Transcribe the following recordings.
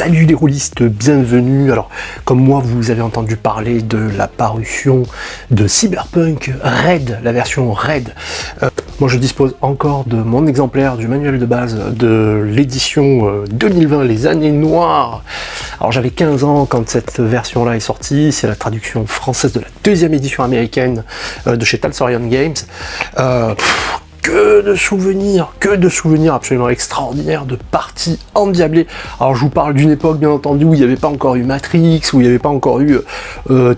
Salut les rôlistes, bienvenue. Alors, comme moi, vous avez entendu parler de la parution de Cyberpunk Red, la version Red. Moi, je dispose encore de mon exemplaire du manuel de base de l'édition 2020, les années noires. Alors, j'avais 15 ans quand cette version-là est sortie. C'est la traduction française de la deuxième édition américaine de chez Talsorian Games. Que de souvenirs absolument extraordinaires, de parties endiablées. Alors je vous parle d'une époque bien entendu où il n'y avait pas encore eu Matrix, où il n'y avait pas encore eu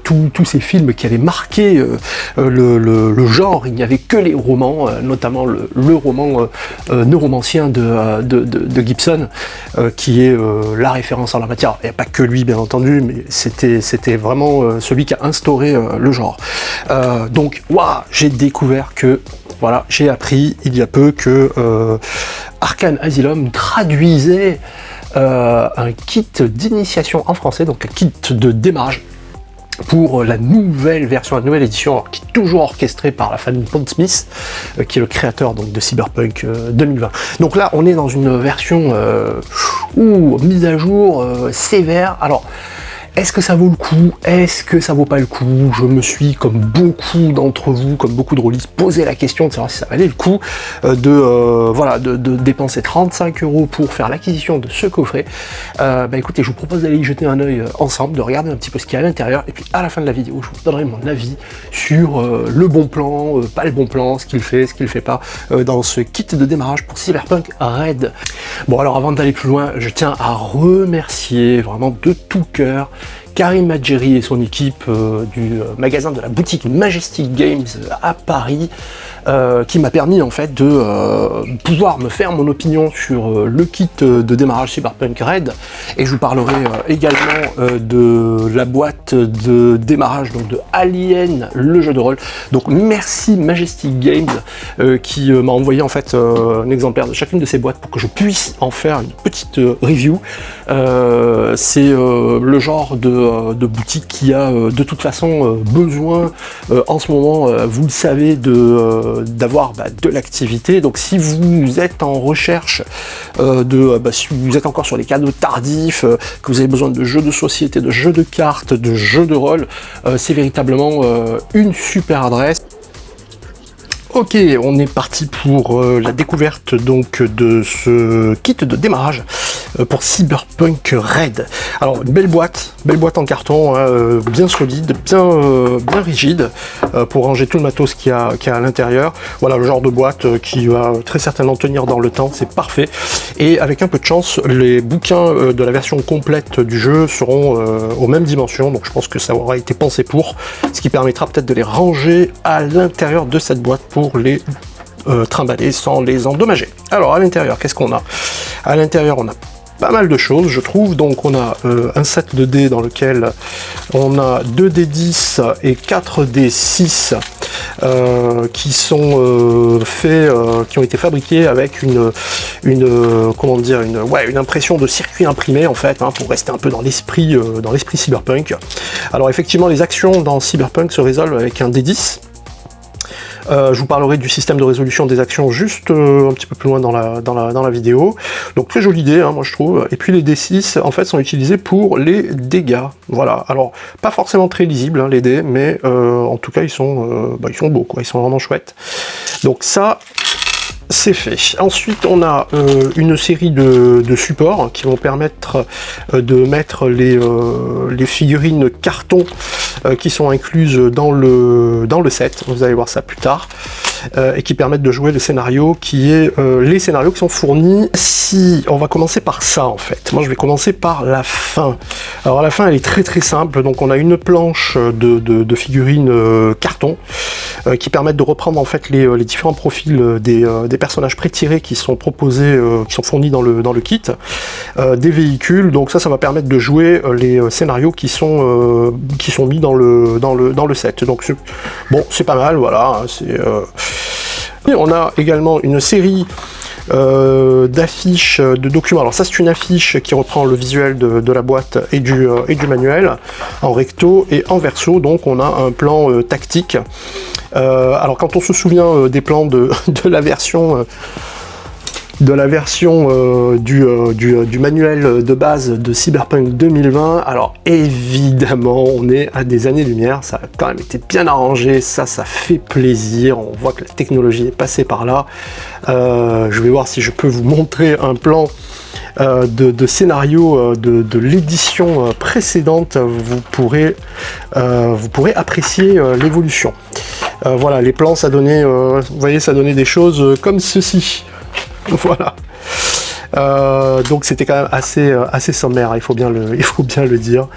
tous ces films qui avaient marqué le genre. Il n'y avait que les romans, notamment le roman Neuromancien de Gibson, qui est la référence en la matière. Il n'y a pas que lui bien entendu, mais c'était vraiment celui qui a instauré le genre. Donc waouh, j'ai découvert que voilà, j'ai appris il y a peu que Arkane Asylum traduisait un kit d'initiation en français, donc un kit de démarrage pour la nouvelle version, la nouvelle édition, qui est toujours orchestrée par la famille Pondsmith, qui est le créateur donc, de Cyberpunk 2020. Donc là, on est dans une version mise à jour sévère. Alors, est-ce que ça vaut le coup? Est-ce que ça vaut pas le coup? Je me suis, comme beaucoup d'entre vous, comme beaucoup de rôlistes, posé la question de savoir si ça valait le coup de dépenser 35 € pour faire l'acquisition de ce coffret. Écoutez, je vous propose d'aller y jeter un œil ensemble, de regarder un petit peu ce qu'il y a à l'intérieur, et puis à la fin de la vidéo, je vous donnerai mon avis sur le bon plan, pas le bon plan, ce qu'il fait pas, dans ce kit de démarrage pour Cyberpunk Red. Bon, alors avant d'aller plus loin, je tiens à remercier vraiment de tout cœur Karim Adjeri et son équipe du magasin de la boutique Majestic Games à Paris, qui m'a permis en fait de pouvoir me faire mon opinion sur le kit de démarrage Cyberpunk Red, et je vous parlerai également de la boîte de démarrage donc de Alien, le jeu de rôle. Donc merci Majestic Games qui m'a envoyé en fait un exemplaire de chacune de ces boîtes pour que je puisse en faire une petite review. C'est le genre de boutique qui a de toute façon besoin en ce moment, vous le savez, d'avoir de l'activité. Donc si vous êtes en recherche si vous êtes encore sur les cadeaux tardifs, que vous avez besoin de jeux de société, de jeux de cartes, de jeux de rôle, c'est véritablement une super adresse. Ok, on est parti pour la découverte donc de ce kit de démarrage pour Cyberpunk Red. Alors une belle boîte en carton, hein, bien solide, bien rigide, pour ranger tout le matos qu'il y a à l'intérieur. Voilà le genre de boîte qui va très certainement tenir dans le temps, c'est parfait. Et avec un peu de chance, les bouquins de la version complète du jeu seront aux mêmes dimensions, donc je pense que ça aura été pensé pour, ce qui permettra peut-être de les ranger à l'intérieur de cette boîte pour les trimballer sans les endommager. Alors à l'intérieur, qu'est-ce qu'on a? À l'intérieur, on a pas mal de choses, je trouve. Donc on a un set de dés dans lequel on a 2 dés 10 et 4 dés 6 qui sont qui ont été fabriqués avec une impression de circuit imprimé en fait, hein, pour rester un peu dans l'esprit cyberpunk. Alors effectivement, les actions dans Cyberpunk se résolvent avec un dé 10. Je vous parlerai du système de résolution des actions juste un petit peu plus loin dans la vidéo. Donc très jolie idée, hein, moi je trouve. Et puis les D6 en fait sont utilisés pour les dégâts. Voilà. Alors pas forcément très lisibles hein, les dés, mais en tout cas ils sont beaux quoi. Ils sont vraiment chouettes. Donc ça, c'est fait. Ensuite, on a une série de supports qui vont permettre de mettre les figurines carton qui sont incluses dans le set. Vous allez voir ça plus tard. Et qui permettent de jouer le scénario les scénarios qui sont fournis. Si on va commencer par ça en fait. Moi je vais commencer par la fin. Alors la fin elle est très très simple. Donc on a une planche de figurines carton qui permettent de reprendre en fait les différents profils des personnages pré-tirés qui sont proposés, qui sont fournis dans le kit, des véhicules. Donc ça va permettre de jouer les scénarios qui sont mis dans le set. Donc c'est pas mal, voilà. On a également une série d'affiches, de documents. Alors ça c'est une affiche qui reprend le visuel de la boîte et du manuel en recto et en verso. Donc on a un plan tactique. Alors quand on se souvient des plans de la version de la version du manuel de base de Cyberpunk 2020. Alors évidemment, on est à des années-lumière, ça a quand même été bien arrangé, ça fait plaisir, on voit que la technologie est passée par là. Je vais voir si je peux vous montrer un plan de scénario de l'édition précédente. Vous pourrez apprécier l'évolution. Voilà, les plans, ça donnait, vous voyez, ça donnait des choses comme ceci. Voilà. Donc c'était quand même assez sommaire, il faut bien le dire.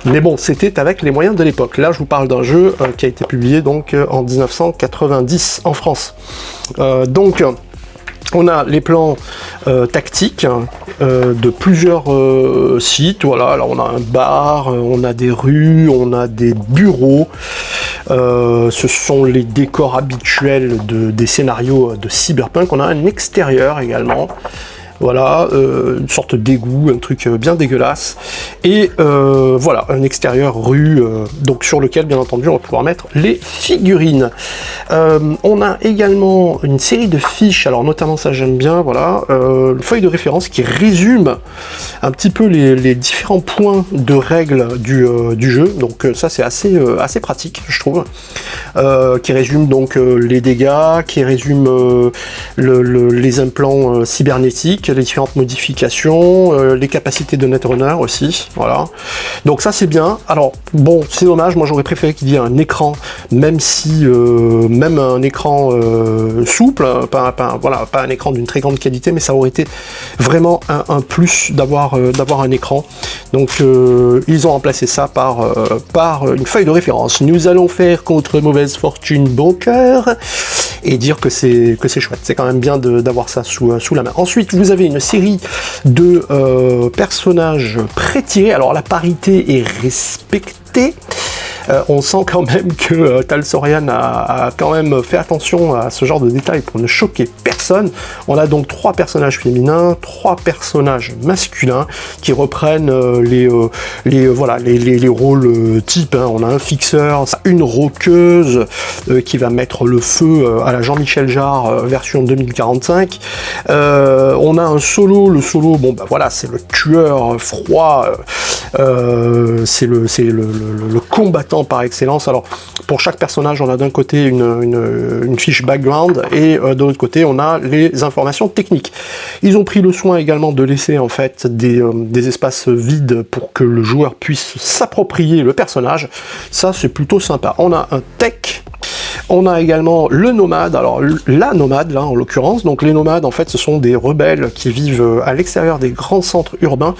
Mais bon, c'était avec les moyens de l'époque. Là, je vous parle d'un jeu qui a été publié donc en 1990 en France. Donc on a les plans tactiques de plusieurs sites. Voilà, alors on a un bar, on a des rues, on a des bureaux. Ce sont les décors habituels des scénarios de Cyberpunk. On a un extérieur également. Voilà, une sorte d'égout, un truc bien dégueulasse. Et voilà, un extérieur rue, donc sur lequel, bien entendu, on va pouvoir mettre les figurines. On a également une série de fiches, alors notamment ça j'aime bien, voilà, une feuille de référence qui résume un petit peu les différents points de règles du jeu. Donc ça c'est assez pratique, je trouve. Qui résume donc les dégâts, qui résume les implants cybernétiques, les différentes modifications, les capacités de Netrunner aussi, voilà. Donc ça c'est bien. Alors bon, c'est dommage, moi j'aurais préféré qu'il y ait un écran, même si même un écran souple, pas un écran d'une très grande qualité, mais ça aurait été vraiment un plus d'avoir un écran. Donc ils ont remplacé ça par une feuille de référence. Nous allons faire contre mauvaise fortune bon cœur et dire que c'est chouette. C'est quand même bien d'avoir ça sous la main. Ensuite, vous avez une série de personnages pré-tirés. Alors la parité est respectée. On sent quand même que Talsorian a quand même fait attention à ce genre de détails pour ne choquer personne. On a donc 3 personnages féminins, 3 personnages masculins qui reprennent les rôles types. Hein. On a un fixeur, une roqueuse qui va mettre le feu à la Jean-Michel Jarre version 2045. On a un solo, le solo, bon bah voilà, c'est le tueur froid, c'est le combattant par excellence. Alors pour chaque personnage on a d'un côté une fiche background et de l'autre côté on a les informations techniques. Ils ont pris le soin également de laisser en fait des espaces vides pour que le joueur puisse s'approprier le personnage. Ça c'est plutôt sympa. On a un tech. On a également le nomade, alors la nomade là en l'occurrence, donc les nomades en fait ce sont des rebelles qui vivent à l'extérieur des grands centres urbains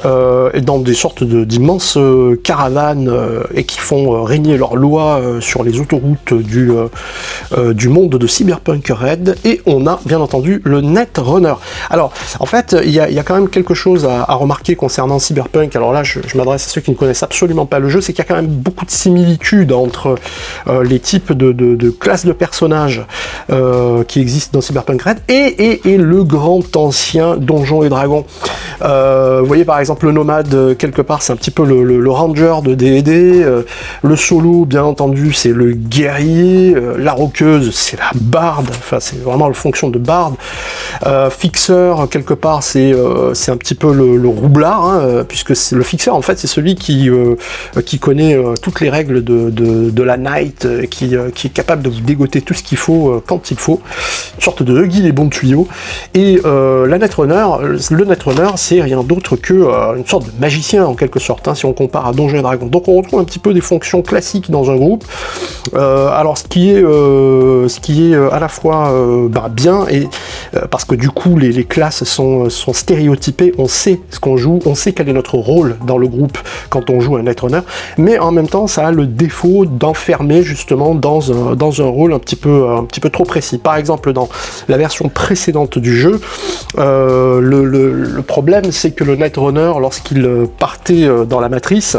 et dans des sortes d'immenses caravanes et qui font régner leurs lois sur les autoroutes du monde de Cyberpunk Red. Et on a bien entendu le Netrunner. Alors en fait il y a quand même quelque chose à remarquer concernant Cyberpunk. Alors là je m'adresse à ceux qui ne connaissent absolument pas le jeu, c'est qu'il y a quand même beaucoup de similitudes entre les types de classes de personnages qui existent dans Cyberpunk Red et le grand ancien Donjons et Dragons. Vous voyez par exemple le nomade quelque part c'est un petit peu le ranger de D&D, le solo bien entendu c'est le guerrier, la roqueuse c'est la barde, enfin c'est vraiment la fonction de barde, fixeur quelque part c'est un petit peu le roublard, hein, puisque le fixeur en fait c'est celui qui connaît toutes les règles de la night, qui est capable de vous dégoter tout ce qu'il faut quand il faut, une sorte de Huggy les bons tuyaux. Et le Netrunner c'est rien d'autre que une sorte de magicien en quelque sorte, hein, si on compare à Donjons et Dragons. Donc on retrouve un petit peu des fonctions classiques dans un groupe. Alors ce qui est à la fois bien et parce que du coup les classes sont stéréotypées, on sait ce qu'on joue, on sait quel est notre rôle dans le groupe quand on joue un Netrunner, mais en même temps ça a le défaut d'enfermer justement dans un rôle un petit peu trop précis. Par exemple dans la version précédente du jeu, le problème c'est que le Netrunner lorsqu'il partait dans la matrice,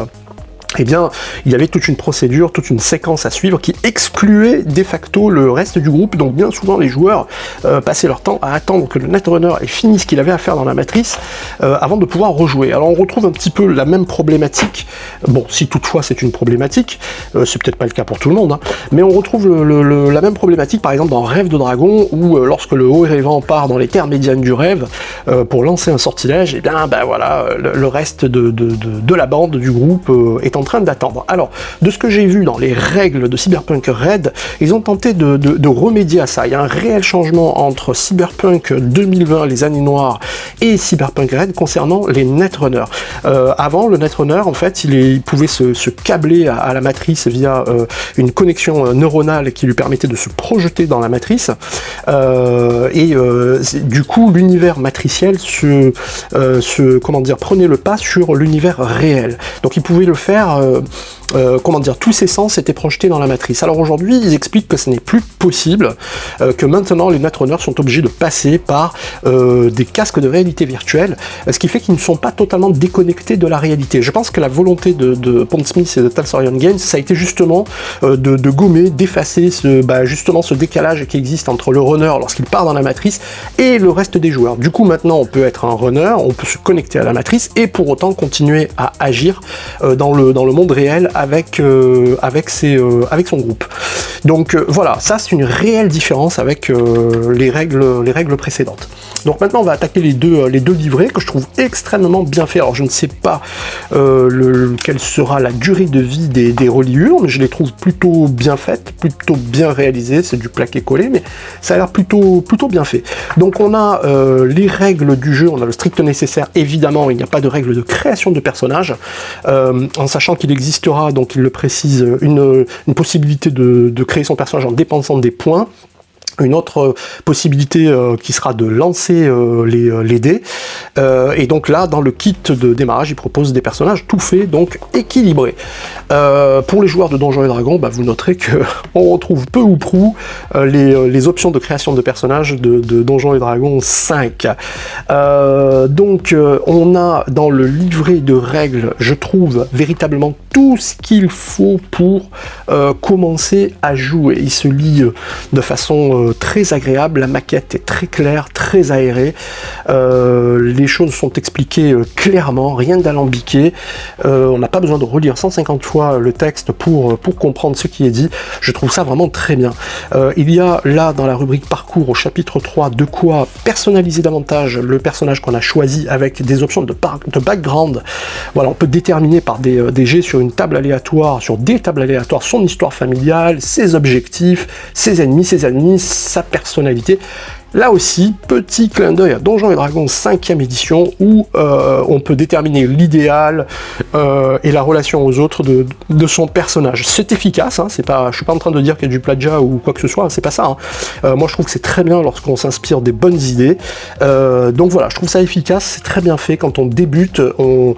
eh bien, il y avait toute une procédure, toute une séquence à suivre qui excluait de facto le reste du groupe. Donc bien souvent, les joueurs passaient leur temps à attendre que le Netrunner ait fini ce qu'il avait à faire dans la matrice avant de pouvoir rejouer. Alors on retrouve un petit peu la même problématique, bon, si toutefois c'est une problématique, c'est peut-être pas le cas pour tout le monde, hein, mais on retrouve la même problématique par exemple dans Rêve de Dragon, où lorsque le haut rêvant part dans les terres médianes du rêve pour lancer un sortilège, et bien ben voilà, le reste de la bande du groupe est en train d'attendre. Alors, de ce que j'ai vu dans les règles de Cyberpunk Red, ils ont tenté de remédier à ça. Il y a un réel changement entre Cyberpunk 2020, les années noires, et Cyberpunk Red concernant les Netrunners. Avant, le Netrunner, en fait, il pouvait se câbler à la matrice via une connexion neuronale qui lui permettait de se projeter dans la matrice, du coup, l'univers matriciel prenait le pas sur l'univers réel. Donc, il pouvait le faire tous ses sens étaient projetés dans la matrice. Alors aujourd'hui, ils expliquent que ce n'est plus possible, que maintenant les Netrunners sont obligés de passer par des casques de réalité virtuelle, ce qui fait qu'ils ne sont pas totalement déconnectés de la réalité. Je pense que la volonté de Pondsmith et de Talsorian Games, ça a été justement de gommer, d'effacer ce décalage qui existe entre le runner lorsqu'il part dans la matrice et le reste des joueurs. Du coup, maintenant, on peut être un runner, on peut se connecter à la matrice et pour autant continuer à agir dans le monde réel avec son groupe. Donc voilà, ça c'est une réelle différence avec les règles précédentes. Donc maintenant on va attaquer les deux livrets que je trouve extrêmement bien faits. Alors je ne sais pas quelle sera la durée de vie des reliures, mais je les trouve plutôt bien faites, plutôt bien réalisées. C'est du plaqué-collé, mais ça a l'air plutôt bien fait. Donc on a les règles du jeu, on a le strict nécessaire. Évidemment, il n'y a pas de règle de création de personnages, en sachant qu'il existera, donc il le précise, une possibilité de créer son personnage en dépensant des points. Une autre possibilité qui sera de lancer les dés. Et donc là, dans le kit de démarrage, il propose des personnages tout faits, donc équilibrés. Pour les joueurs de Donjons et Dragons, vous noterez qu'on retrouve peu ou prou les options de création de personnages de Donjons et Dragons 5. Donc on a dans le livret de règles, je trouve, véritablement tout ce qu'il faut pour commencer à jouer. Il se lit de façon très agréable, la maquette est très claire, très aérée, les choses sont expliquées clairement, rien d'alambiqué, on n'a pas besoin de relire 150 fois le texte pour comprendre ce qui est dit. Je trouve ça vraiment très bien. Il y a là dans la rubrique parcours au chapitre 3 de quoi personnaliser davantage le personnage qu'on a choisi avec des options de background. Voilà, on peut déterminer par des jets sur une table aléatoire, sur des tables aléatoires, son histoire familiale, ses objectifs, ses ennemis, sa personnalité. Là aussi, petit clin d'œil à Donjons et Dragons 5e édition, où on peut déterminer l'idéal et la relation aux autres de son personnage. C'est efficace, hein, je suis pas en train de dire qu'il y a du plagiat ou quoi que ce soit, c'est pas ça. Hein. Moi je trouve que c'est très bien lorsqu'on s'inspire des bonnes idées. Donc voilà, je trouve ça efficace, c'est très bien fait. Quand on débute, on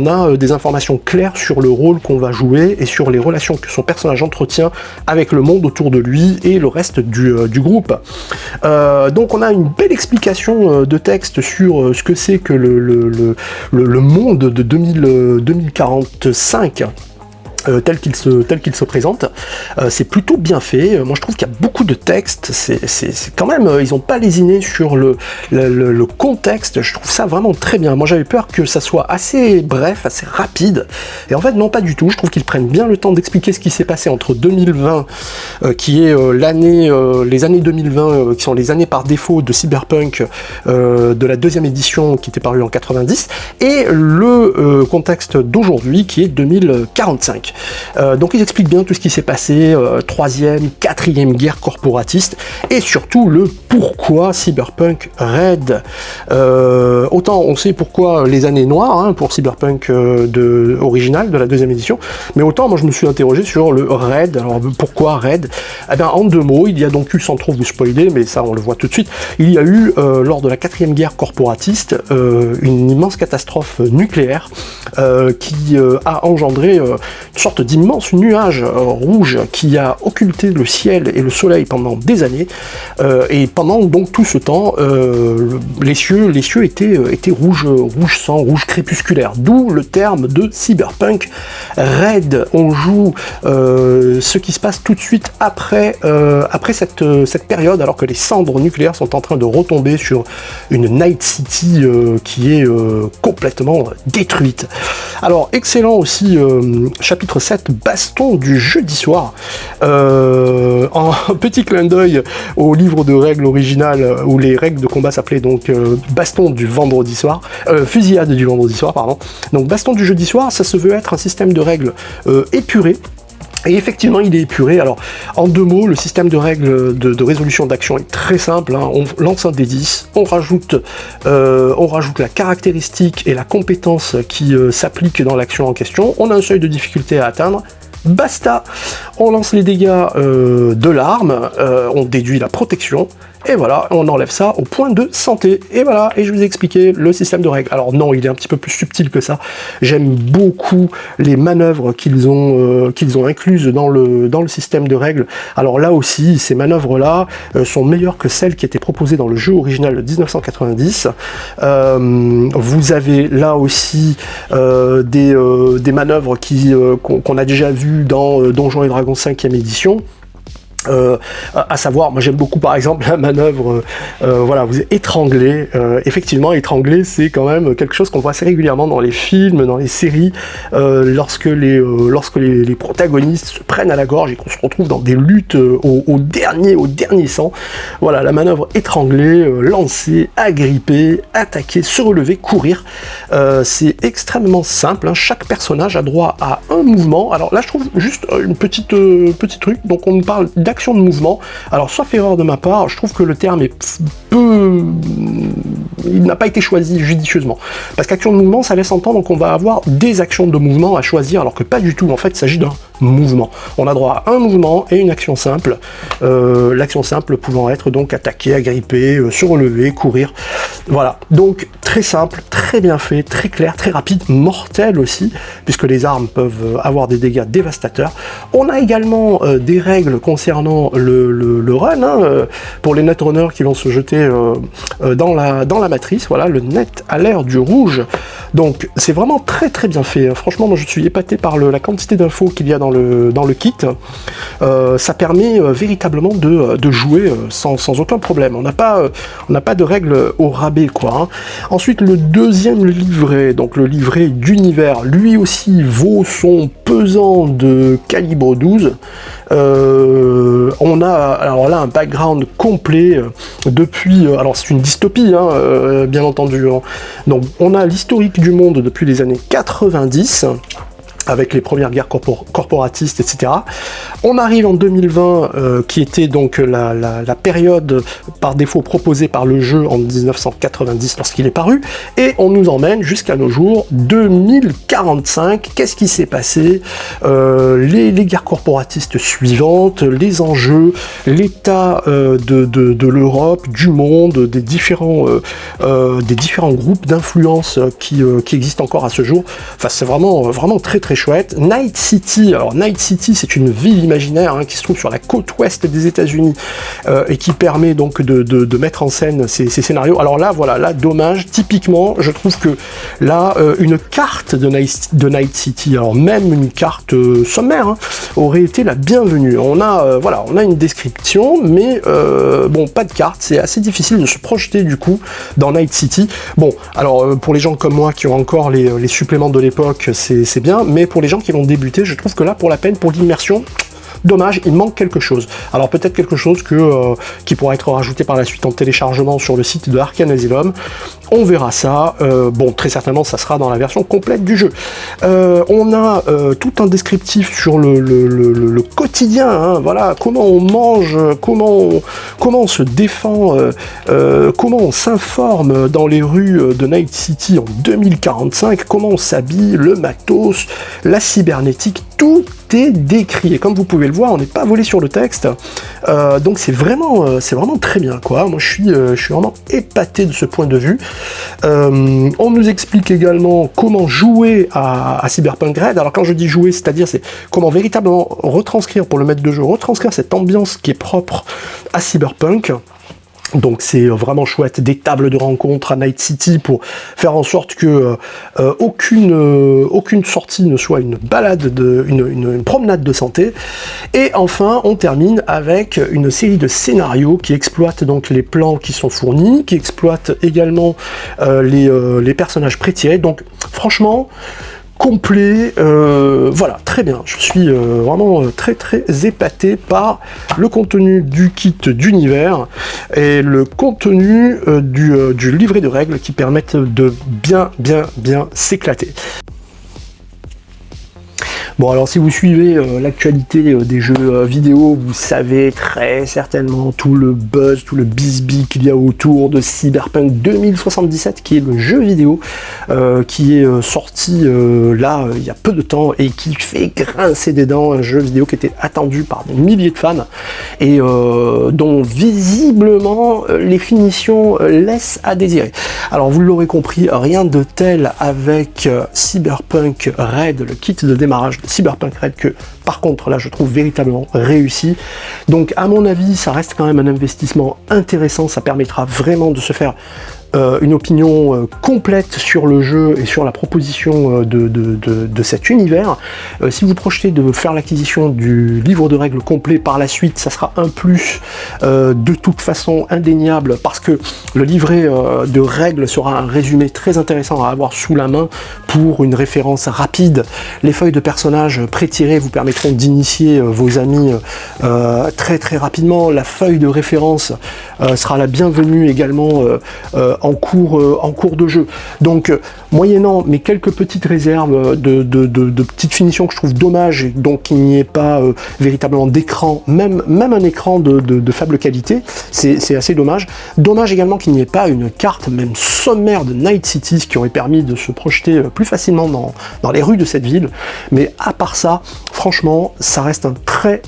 a des informations claires sur le rôle qu'on va jouer et sur les relations que son personnage entretient avec le monde autour de lui et le reste du groupe. Donc on a une belle explication de texte sur ce que c'est que le monde de 2045. Tel qu'il se présente, c'est plutôt bien fait. Moi je trouve qu'il y a beaucoup de texte, c'est quand même, ils n'ont pas lésiné sur le contexte, je trouve ça vraiment très bien. Moi j'avais peur que ça soit assez bref, assez rapide, et en fait non, pas du tout. Je trouve qu'ils prennent bien le temps d'expliquer ce qui s'est passé entre 2020, qui est les années 2020, qui sont les années par défaut de Cyberpunk, de la 2e édition qui était parue en 90, et le contexte d'aujourd'hui qui est 2045. Donc ils expliquent bien tout ce qui s'est passé, 3e, 4e guerre corporatiste, et surtout le pourquoi Cyberpunk Red. Autant on sait pourquoi les années noires, hein, pour Cyberpunk original de la 2e édition, mais autant moi je me suis interrogé sur le Red. Alors pourquoi Red? Eh bien en 2 mots, il y a donc eu, sans trop vous spoiler, mais ça on le voit tout de suite, il y a eu lors de la 4e guerre corporatiste une immense catastrophe nucléaire qui a engendré sorte d'immense nuage rouge qui a occulté le ciel et le soleil pendant des années, et pendant donc tout ce temps, les cieux étaient rouge sang, rouge crépusculaire, d'où le terme de cyberpunk red. On joue ce qui se passe tout de suite après cette période, alors que les cendres nucléaires sont en train de retomber sur une Night City qui est complètement détruite. Alors, excellent aussi, chapitre 7, baston du jeudi soir, en petit clin d'œil au livre de règles original, où les règles de combat s'appelaient donc baston du vendredi soir, fusillade du vendredi soir, pardon. Donc baston du jeudi soir, ça se veut être un système de règles épuré. Et effectivement, il est épuré. Alors, en 2 mots, le système de règles de résolution d'action est très simple, hein. On lance un D10, on rajoute la caractéristique et la compétence qui s'applique dans l'action en question, on a un seuil de difficulté à atteindre, basta. On lance les dégâts de l'arme, on déduit la protection, et voilà, on enlève ça au point de santé. Et voilà, et je vous ai expliqué le système de règles. Alors non, il est un petit peu plus subtil que ça. J'aime beaucoup les manœuvres qu'ils ont incluses dans le système de règles. Alors là aussi, ces manœuvres-là sont meilleures que celles qui étaient proposées dans le jeu original de 1990. Vous avez là aussi des manœuvres qu'on a déjà vues dans Donjons et Dragons 5e édition. À savoir, moi j'aime beaucoup par exemple la manœuvre, voilà, vous êtes étranglé. Effectivement, étranglé, c'est quand même quelque chose qu'on voit assez régulièrement dans les films, dans les séries, lorsque les protagonistes se prennent à la gorge et qu'on se retrouve dans des luttes au dernier sang. Voilà, la manœuvre étranglée, lancer, agripper, attaquer, se relever, courir. C'est extrêmement simple, hein. Chaque personnage a droit à un mouvement. Alors là, je trouve juste une petit truc. Donc on parle d'action de mouvement. Alors, sauf erreur de ma part, je trouve que le terme est il n'a pas été choisi judicieusement. Parce qu'action de mouvement, ça laisse entendre qu'on va avoir des actions de mouvement à choisir, alors que pas du tout. En fait, il s'agit d'un mouvement. On a droit à un mouvement et une action simple. L'action simple pouvant être donc attaquer, agripper, se relever, courir. Voilà. Donc, très simple, très bien fait, très clair, très rapide, mortel aussi, puisque les armes peuvent avoir des dégâts dévastateurs. On a également des règles concernant le run, hein, pour les netrunners qui vont se jeter dans la matrice. Voilà, le net à l'ère du rouge. Donc, c'est vraiment très très bien fait. Franchement, moi je suis épaté par la quantité d'infos qu'il y a dans le kit. Ça permet véritablement de jouer sans aucun problème. On n'a pas de règles au rabais, quoi, hein. Ensuite, le deuxième livret, donc le livret d'univers, lui aussi vaut son pesant de calibre 12. On a alors là un background complet depuis, alors c'est une dystopie, hein, bien entendu, hein. Donc on a l'historique du monde depuis les années 90, avec les premières guerres corporatistes, etc. On arrive en 2020, qui était donc la période par défaut proposée par le jeu en 1990 lorsqu'il est paru, et on nous emmène jusqu'à nos jours, 2045. Qu'est-ce qui s'est passé? Les guerres corporatistes suivantes, les enjeux, l'état de l'Europe, du monde, des différents groupes d'influence qui existent encore à ce jour. Enfin, c'est vraiment très très chouette. Night City, alors Night City, c'est une ville imaginaire, hein, qui se trouve sur la côte ouest des États-Unis, et qui permet donc de mettre en scène ces scénarios. Alors là, voilà, là, dommage, typiquement, je trouve que là, une carte de Night City, alors même une carte sommaire, hein, aurait été la bienvenue. On a une description, mais bon, pas de carte, c'est assez difficile de se projeter du coup dans Night City. Bon, alors pour les gens comme moi qui ont encore les suppléments de l'époque, c'est bien, mais pour les gens qui vont débuter, je trouve que là, pour la peine, pour l'immersion, dommage, il manque quelque chose. Alors peut-être quelque chose qui pourra être rajouté par la suite en téléchargement sur le site de Arcane Asylum. On verra ça. Bon, très certainement, ça sera dans la version complète du jeu. On a tout un descriptif sur le quotidien, hein, voilà, comment on mange, comment on se défend, comment on s'informe dans les rues de Night City en 2045, comment on s'habille, le matos, la cybernétique, tout est décrit. Et comme vous pouvez le voir, on n'est pas volé sur le texte. Donc c'est vraiment très bien, quoi. Moi je suis vraiment épaté de ce point de vue. On nous explique également comment jouer à Cyberpunk Red. Alors quand je dis jouer, c'est-à-dire c'est comment véritablement retranscrire, pour le maître de jeu, retranscrire cette ambiance qui est propre à Cyberpunk. Donc c'est vraiment chouette, des tables de rencontre à Night City pour faire en sorte que aucune sortie ne soit une balade, une promenade de santé. Et enfin, on termine avec une série de scénarios qui exploitent donc les plans qui sont fournis, qui exploitent également les personnages pré-tirés. Donc franchement, complet, voilà, très bien. Je suis vraiment très épaté par le contenu du kit d'univers et le contenu du livret de règles qui permettent de bien s'éclater. Bon, alors si vous suivez l'actualité des jeux vidéo, vous savez très certainement tout le buzz, tout le bisbis qu'il y a autour de Cyberpunk 2077, qui est le jeu vidéo qui est sorti là il y a peu de temps et qui fait grincer des dents, un jeu vidéo qui était attendu par des milliers de fans et dont visiblement les finitions laissent à désirer. Alors vous l'aurez compris, rien de tel avec Cyberpunk Red, le kit de démarrage de Cyberpunk Red, que par contre là je trouve véritablement réussi. Donc à mon avis ça reste quand même un investissement intéressant, ça permettra vraiment de se faire une opinion complète sur le jeu et sur la proposition de cet univers. Si vous projetez de faire l'acquisition du livre de règles complet par la suite, ça sera un plus de toute façon indéniable, parce que le livret de règles sera un résumé très intéressant à avoir sous la main pour une référence rapide. Les feuilles de personnages pré-tirées vous permettront d'initier vos amis très rapidement. La feuille de référence sera la bienvenue également en cours de jeu. Donc moyennant mais quelques petites réserves de petites finitions que je trouve dommage, et donc qu'il n'y ait pas véritablement d'écran, même un écran de faible qualité, c'est assez dommage. Dommage également qu'il n'y ait pas une carte même sommaire de Night City, ce qui aurait permis de se projeter plus facilement dans les rues de cette ville. Mais à part ça, franchement, ça reste un très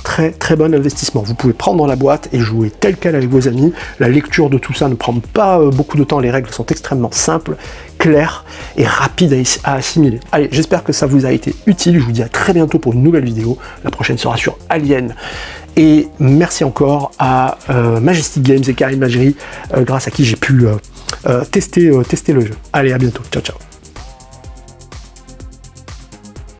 bon investissement. Vous pouvez prendre dans la boîte et jouer tel quel avec vos amis. La lecture de tout ça ne prend pas beaucoup de temps, les règles sont extrêmement simples, claires et rapides à assimiler. Allez, j'espère que ça vous a été utile, je vous dis à très bientôt pour une nouvelle vidéo. La prochaine sera sur Alien. Et merci encore à Majestic Games et Karim Majri, grâce à qui j'ai pu tester le jeu. Allez, à bientôt, ciao ciao.